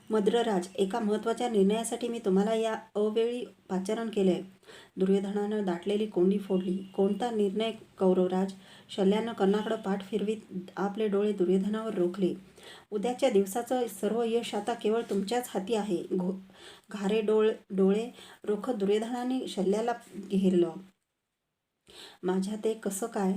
मद्रराज, एका महत्त्वाच्या निर्णयासाठी मी तुम्हाला या अवेळी पाचारण केले. दुर्योधनानं दाटलेली कोंडी फोडली. कोणता निर्णय कौरवराज? शल्यानं कर्णाकडं पाठ फिरवीत आपले डोळे दुर्योधनावर रोखले. उद्याच्या दिवसाचं सर्व यश आता केवळ तुमच्याच हाती आहे. घारे डोळे रोखत दुर्योधनाने शल्याला घेरलं. माझ्या ते कसं काय?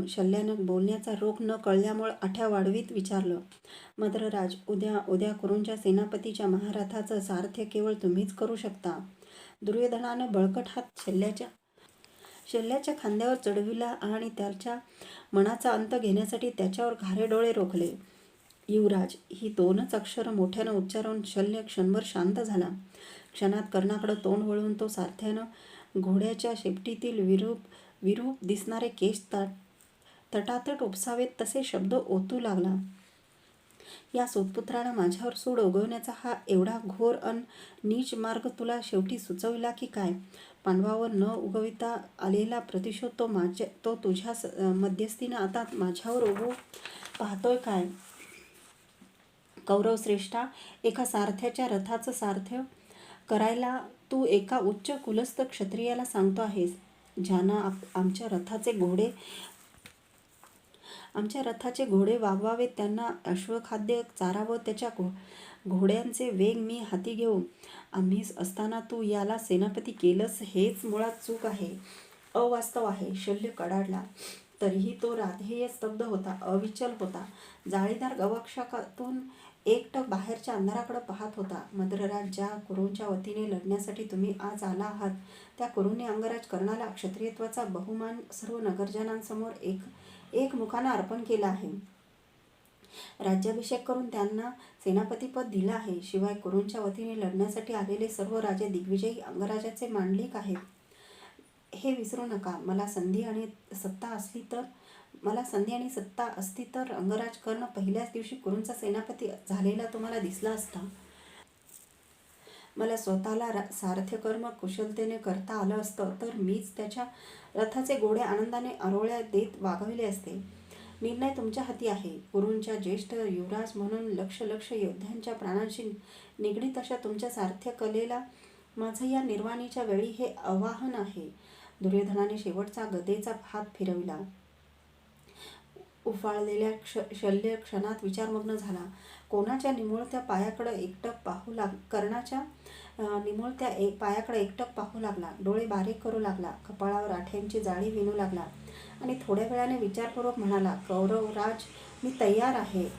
शल्यानं बोलण्याचा रोख न कळल्यामुळं आठ्या वाढवीत विचारलं. मद्रराज, उद्या कुरूंच्या सेनापतीच्या महारथाचं सारथ्य केवळ तुम्हीच करू शकता. दुर्योधनानं बळकट हात शल्याच्या खांद्यावर चढविला आणि त्याच्या मनाचा अंत घेण्यासाठी त्याच्यावर घारे डोळे रोखले. युवराज, ही दोनच अक्षरं मोठ्यानं उच्चारून शल्य क्षणभर शांत झाला. क्षणात कर्णाकडं तोंड वळवून तो सारथ्यानं घोड्याच्या शेपटीतील विरूप दिसणारे केस तटातट उपसावेत तसे शब्द ओतू लागला. या सूतपुत्रानं माझ्यावर सूड उगवण्याचा हा एवढा घोर अन नीच मार्ग तुला शेवटी सुचविला की काय? पांडवावर न उगविता आलेला प्रतिशोध तो तुझ्या मध्यस्थीनं आता माझ्यावर उगवू पाहतोय काय? कौरवश्रेष्ठा, एका सारथ्याच्या रथाचं सारथ्य करायला तू एका उच्च कुलस्थ क्षत्रियाला सांगतो आहेस? ज्यांना आमच्या रथाचे घोडे वागवावेत त्यांना अश्वखाद्य चारावं, त्याच्या घोड्यांचे वेग मी हाती घेऊ. आम्ही असताना तू याला सेनापती केलंस हेच मुळात चूक आहे, अवास्तव आहे. शल्य कडाडला. तरीही तो राधेय स्तब्ध होता, अविचल होता. जाळीदार गवाक्षातून एकटक बाहेरच्या अंधाराकडे पाहत होता. मद्रराज, ज्या कुरूंच्या वतीने लढण्यासाठी तुम्ही आज आला आहात त्या कुरूंनी अंगराज कर्णाला क्षत्रियत्वाचा बहुमान सर्व नगरजनांसमोर एकमुखानं अर्पण केला आहे. राज्याभिषेक करून त्यांना सेनापतीपद दिलं आहे. शिवाय कुरूंच्या वतीने लढण्यासाठी आलेले सर्व राजे दिग्विजयी अंगराजाचे मांडलिक आहेत. हे विसरू नका. मला संधी आणि सत्ता असती तर अंगराज कर्ण पहिल्याच दिवशी कुरूंचा सेनापती झालेला तुम्हाला दिसला असता. मला स्वतःला सारथ्यकर्म कुशलतेने करता आलं असतं तर मीच त्याच्या रथाचे घोडे आनंदाने आरोळ्या देत वागविले असते. निर्णय तुमच्या हाती आहे. कुरूंच्या ज्येष्ठ युवराज म्हणून लक्ष योद्ध्यांच्या प्राणांशी निगडीत अशा तुमच्या सारथ्य कलेला माझं या निर्वाणीच्या वेळी हे आवाहन आहे. दुर्योधनाने शेवटचा गदेचा हात फिरविला. उफाळलेल्या शल्य क्षणात विचारमग्न झाला. कर्णाच्या निमुळत्या पायाकडे एकटक पाहू लागला. डोळे बारीक करू लागला. कपाळावर आठ्यांची जाळी विणू लागला आणि थोड्या वेळाने विचारपूर्वक म्हणाला, कौरवराज, मी तयार आहे.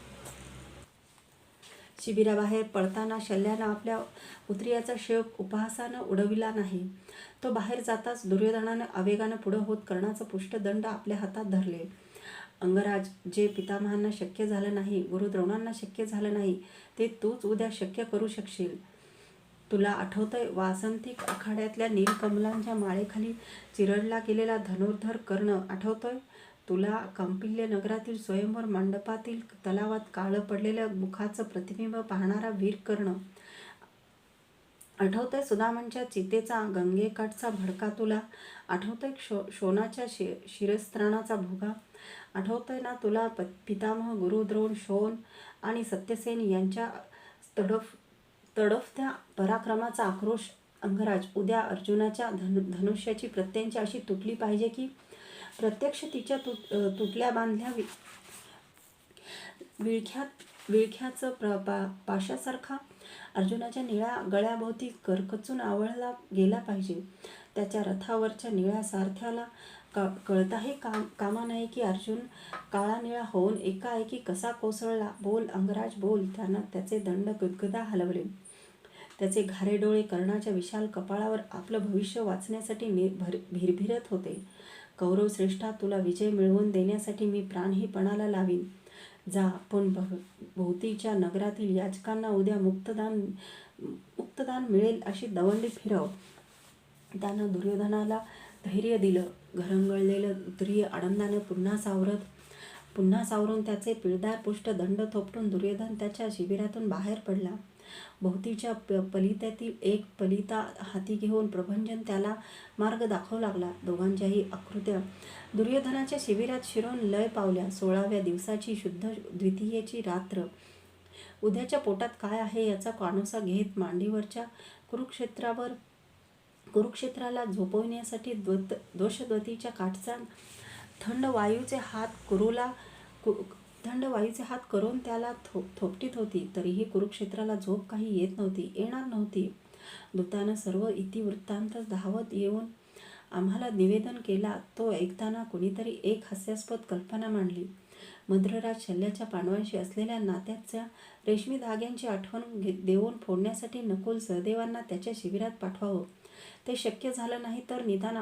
शिबिराबाहेर पळताना शल्यानं आपल्या उतरियाचा शोक उपहासानं उडविला नाही. तो बाहेर जाताच दुर्योधनानं आवेगानं पुढं होत कर्णाचं पुष्टदंड आपल्या हातात धरले. अंगराज, जे पितामहांना शक्य झालं नाही, गुरु द्रोणांना शक्य झालं नाही, ते तूच उद्या शक्य करू शकशील. तुला आठवतंय वासंतिक आखाड्यातल्या नीलकमलांच्या माळेखाली चिरडला गेलेला धनुर्धर कर्ण? आठवतोय तुला कौटिल्य नगरातील स्वयंवर मंडपातील तलावात काळं पडलेलं मुखाचं प्रतिबिंब पाहणारा वीर कर्ण? आठवतोय सुदामांच्या चितेचा गंगेकाठचा भडका तुला? आठवतोय शोणाच्या शिरस्त्राणाचा भुगा? आठवतोय ना तुला पितामह गुरु द्रोण, शोण आणि सत्यसेन यांच्या तडफत्या पराक्रमाचा आक्रोश? अंगराज, उद्या अर्जुनाच्या धनुष्याची प्रत्यंचा अशी तुटली पाहिजे की प्रत्यक्ष तिच्या तुटल्या बांधल्या विळख्याचं पाशासारखा अर्जुनाच्या निळ्या गळ्याभोवती करकचून आवळला गेला पाहिजे. त्याच्या रथावरच्या निळ्या सारथ्याला कळताही कामा नये की अर्जुन काळा निळा होऊन एकाएकी कसा कोसळला. बोल अंगराज, बोल. त्यानं त्याचे दंड गदगदा हलवले. त्याचे घारे डोळे कर्णाच्या विशाल कपाळावर आपलं भविष्य वाचण्यासाठी भिरभिरत होते. कौरवश्रेष्ठा, तुला विजय मिळवून देण्यासाठी मी प्राणही पणाला लावीन. जा, पण भोवतीच्या नगरातील याचकांना उद्या मुक्तदान मिळेल अशी दवंडी फिरव. त्यानं दुर्योधनाला धैर्य दिलं. घरंगळलेलं उतरीय आनंदानं पुन्हा सावरून त्याचे पिळदार पुष्ट दंड थोपटून दुर्योधन त्याच्या शिबिरातून बाहेर पडला. भोवतीच्या पलित्यातील एक पलिता हाती घेऊन प्रभंजन त्याला मार्ग दाखवू लागला. दोघांच्याही आकृत्या दुर्योधनाच्या शिबिरात शिरून लय पावल्या. 16व्या दिवसाची शुद्ध द्वितीयेची रात्र. उद्याच्या पोटात काय आहे याचा कानोसा घेत मांडीवरच्या कुरुक्षेत्राला झोपविण्यासाठी दोषद्वतीच्या काठचा थंड वायूचे हात करून त्याला थोपटीत होती. तरीही कुरुक्षेत्राला झोप काही येणार नव्हती. दूतानं सर्व इतिवृत्तांत धावत येऊन आम्हाला निवेदन केला. तो ऐकताना कुणीतरी एक हास्यास्पद कल्पना मांडली. मद्रराज शल्याच्या पांडवांशी असलेल्या नात्याच्या रेशमी धाग्यांची आठवण देऊन फोडण्यासाठी नकुल सहदेवांना त्याच्या शिबिरात पाठवावं. ते शक्य झालं नाही तर निदान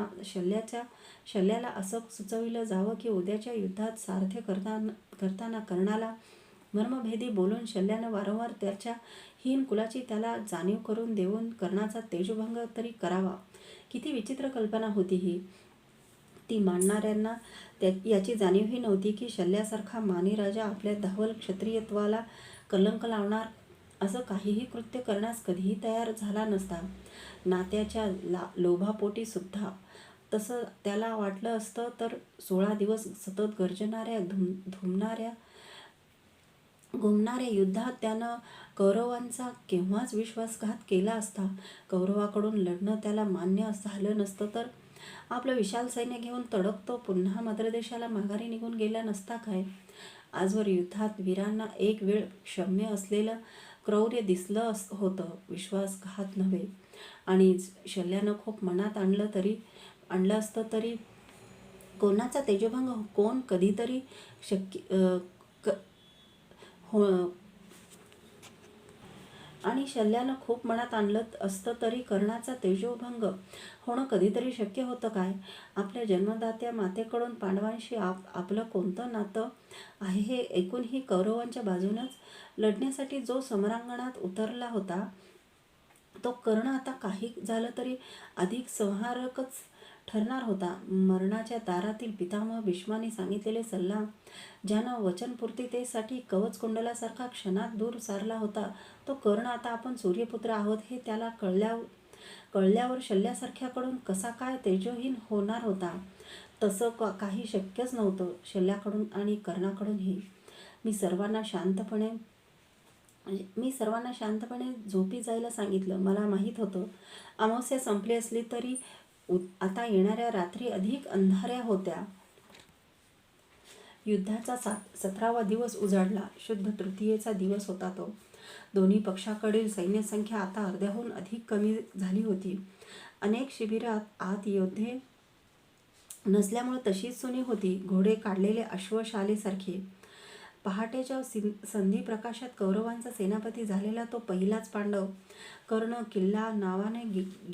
शल्याला असं सुचविलं जावं की उद्याच्या युद्धात सारथ्य करताना कर्णाला मर्मभेदी बोलून शल्यानं वारंवार त्याच्या हीन कुलाची त्याला जाणीव करून देऊन कर्णाचा तेजोभंग तरी करावा. किती विचित्र कल्पना होती ही. ती मांडणाऱ्यांना याची जाणीवही नव्हती की शल्यासारखा मानी राजा आपल्या धावल क्षत्रियत्वाला कलंक लावणार असं काहीही कृत्य करण्यास कधीही तयार झाला नसता. नात्याच्या लोभापोटी सुद्धा तसं त्याला वाटलं असतं तर 16 दिवस सतत गर्जणाऱ्या घुमणाऱ्या युद्धात त्यानं कौरवांचा केव्हाच विश्वासघात केला असता. कौरवाकडून लढणं त्याला मान्य झालं नसतं तर आपलं विशाल सैन्य घेऊन तडक तो पुन्हा मद्रदेशाला माघारी निघून गेला नसता काय. आजवर युद्धात वीरांना एक वेळ क्षम्य असलेलं क्रौर्य दिसलं होतं, विश्वासघात नव्हे. आणि शल्यानं खूप मनात आणलं असतं तरी कोणाचा तेजोभंग कोण कधीतरी आणि शल्यानं खूप मनात आणलं असतं तरी कर्णाचा तेजोभंग होणं कधीतरी शक्य होतं काय. आपल्या जन्मदात्या मातेकडून पांडवांशी आपलं कोणतं नातं आहे हे ऐकूनही कौरवांच्या बाजूनच लढण्यासाठी जो समरांगणात उतरला होता तो कर्ण आता काही झालं तरी अधिक संहारकच ठरणार होता. मरणाच्या दारातील पितामह भीष्माने सांगितलेले सल्ला ज्यानं वचनपूर्तीसाठी कवचकुंडलासारखा क्षणात दूर सारला होता तो कर्ण आता आपण सूर्यपुत्र आहोत हे त्याला कळल्यावर शल्यासारख्याकडून कसा काय तेजोहीन होणार होता. तसं काही शक्यच नव्हतं शल्याकडून आणि कर्णाकडूनही. मी सर्वांना शांतपणे झोपी जायला सांगितलं. मला माहीत होतं अमावस्या संपली असली तरी आता येणाऱ्या रात्री अधिक अंधाऱ्या होत्या. युद्धाचा 17वा दिवस उजाडला. शुद्ध तृतीयेचा दिवस होता तो. दोन्ही पक्षाकडील सैन्यसंख्या आता अर्ध्याहून अधिक कमी झाली होती. अनेक शिबिरात आत योद्धे नसल्यामुळे तशीच सुनी होती. घोडे काढलेले अश्वशालेसारखे. पहाटेच्या संधिप्रकाशात कौरवांचा सेनापती झालेला तो पहिलाच पांडव कर्ण किल्ला नावाने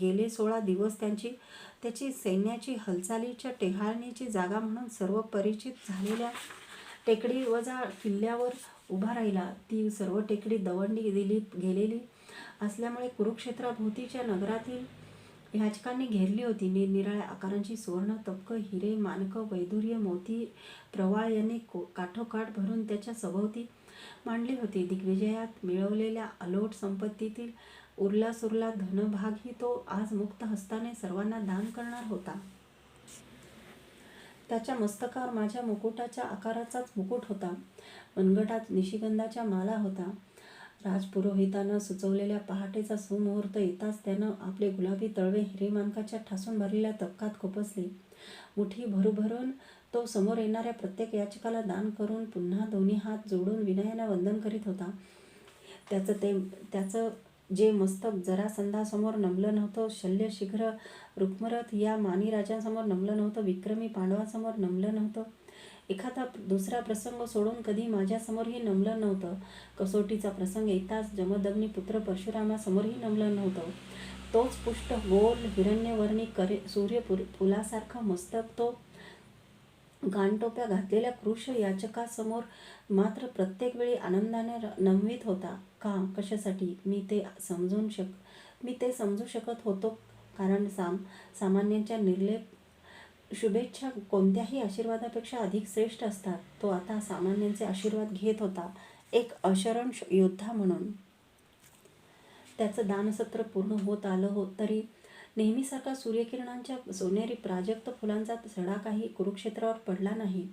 गेले 16 दिवस त्याची सैन्याची हालचालीच्या टेहाळणीची जागा म्हणून सर्व परिचित झालेल्या टेकडीवजा किल्ल्यावर उभा राहिला. ती सर्व टेकडी दवंडी गेलेली असल्यामुळे कुरुक्षेत्राभोवतीच्या नगरातील याचकांनी घेरली होती. निरनिराळ्या आकारांची सुवर्ण, तबक, हिरे, माणकं, वैडूर्य, मोती, प्रवाळ यांनी काठोकाठ भरून त्याच्या सभोवती मांडली होती. दिग्विजयात मिळवलेल्या अलोट संपत्तीतील उरलासुरला धनभागही तो आज मुक्त हस्ताने सर्वांना दान करणार होता. त्याच्या मस्तकावर माझ्या मुकुटाच्या आकाराचाच मुकुट होता. मनगटात निशिगंधाच्या माला होता. राजपुरोहितानं सुचवलेल्या पहाटेचा सुमुहूर्त येताच त्यानं आपले गुलाबी तळवे हिरेमाणकाच्या ठासून भरलेल्या तबकात खुपसले. मुठी भरून तो समोर येणाऱ्या प्रत्येक याचकाला दान करून पुन्हा दोन्ही हात जोडून विनयानं वंदन करीत होता. त्याचं जे मस्तक जरासंधासमोर नमलं नव्हतं, शल्य, शीघ्र, रुक्मरथ या मानी राजांसमोर नमलं नव्हतं, विक्रमी पांडवांसमोर नमलं नव्हतं, एखादा दुसरा प्रसंग सोडून कधी माझ्यासमोरही नमलं नव्हतं, कसोटीचा प्रसंग येताच जमदग्नी पुत्र परशुरामासमोरही नमलं नव्हतं, तोच पुष्ट गोल हिरण्यवर्णी सूर्यफुलासारखं मस्तक तो गानटोप्या घातलेल्या कृश याचकासमोर मात्र प्रत्येक वेळी आनंदाने नमवीत होता. का, कशासाठी? मी ते समजू शकत होतो कारण सामान्यांच्या निर्लेप शुभेच्छा कोणत्याही आशीर्वादापेक्षा अधिक श्रेष्ठ असतात. तो आता सामान्यांचे आशीर्वाद घेत होता, एक अशरण योद्धा म्हणून. त्याचं दानसत्र पूर्ण होत आलं तरी नेहमीसारखा सूर्यकिरणांच्या सोनेरी प्राजक्त फुलांचा सडा काही कुरुक्षेत्रावर पडला नाही.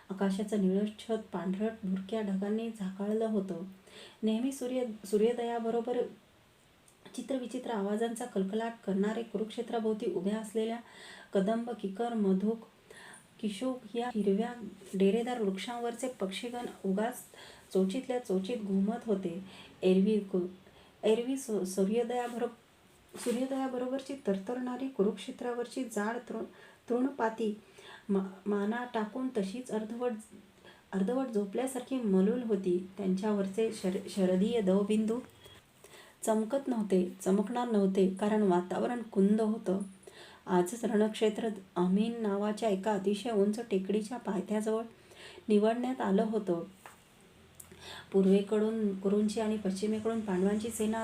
आकाशाचं निळं छत पांढरट भुरक्या ढगांनी झाकाळलं होतं. नेहमी सूर्योदयाबरोबर चित्रविचित्र आवाजांचा कलकलाट करणारे कुरुक्षेत्राभोवती उभ्या असलेल्या कदंब, किकर, मधुक, किशोक या हिरव्या डेरेदार वृक्षांवरचे पक्षीगण उगाच चोचीतल्या चोचीत घुमत होते. एरवी सूर्योदयाबरोबरची तरतरणारी कुरुक्षेत्रावरची जाड तृणपाती माना टाकून तशीच अर्धवट झोपल्यासारखी मलूल होती. त्यांच्यावरचे शरदीय दवबिंदू चमकत नव्हते, चमकणार नव्हते, कारण वातावरण कुंद होतं. आजच रणक्षेत्र अमीन नावाच्या एका अतिशय उंच टेकडीच्या पायथ्याजवळ निवडण्यात आलं होतं. पूर्वेकडून कुरूंची आणि पश्चिमेकडून पांडवांची सेना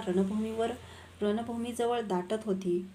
रणभूमीजवळ दाटत होती.